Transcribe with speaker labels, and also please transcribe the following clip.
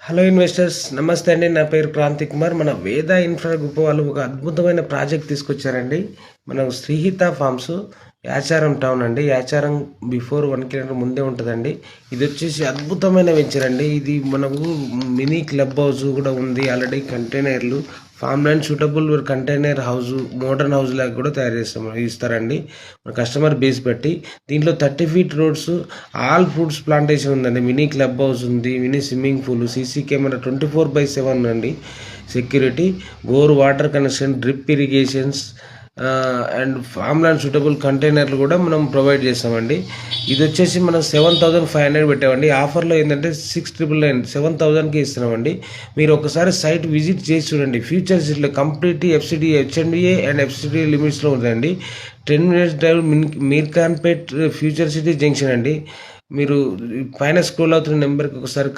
Speaker 1: Hello investors, నమస్తే అండి. నా పేరు క్రాంతి కుమార్. మన వేద ఇన్ఫ్రా గ్రూప్ వాళ్ళు ఒక అద్భుతమైన ప్రాజెక్ట్ తీసుకొచ్చారండి. మన శ్రీహిత ఫార్మ్స్, యాచారం టౌన్ అండి. యాచారం బిఫోర్ 1 కిలోమీటర్ ముందే ఉంటుందండి. ఇది వచ్చేసి అద్భుతమైన వెంచర్ అండి. ఇది మనకు మినీ క్లబ్ హౌస్ కూడా ఉంది. ఆల్రెడీ కంటైనర్లు, farm land suitable container house, modern house లాగా కూడా తయారు ఇస్తారండి మన కస్టమర్ బేస్ బట్టి. దీంట్లో 30 feet roads, all fruits plantation ఉందండి. మినీ క్లబ్ హౌస్ ఉంది, mini swimming pool, CC camera 24/7 అండి. Security, bore water connection, drip irrigations and farm land suitable కంటైనర్లు కూడా మనం ప్రొవైడ్ చేస్తామండి. ఇది వచ్చేసి మనం 7,500 పెట్టామండి. ఆఫర్లో ఏంటంటే 6,999 7,000కి ఇస్తున్నామండి. మీరు ఒకసారి సైట్ విజిట్ చేసి చూడండి. ఫ్యూచర్ సిటీలో complete FCD, HMDA and FCD లిమిట్స్లో ఉందండి. 10 minutes drive Mirkhanpet future city junction అండి. మీరు పైన స్క్రోల్ అవుతున్న నెంబర్కి ఒకసారి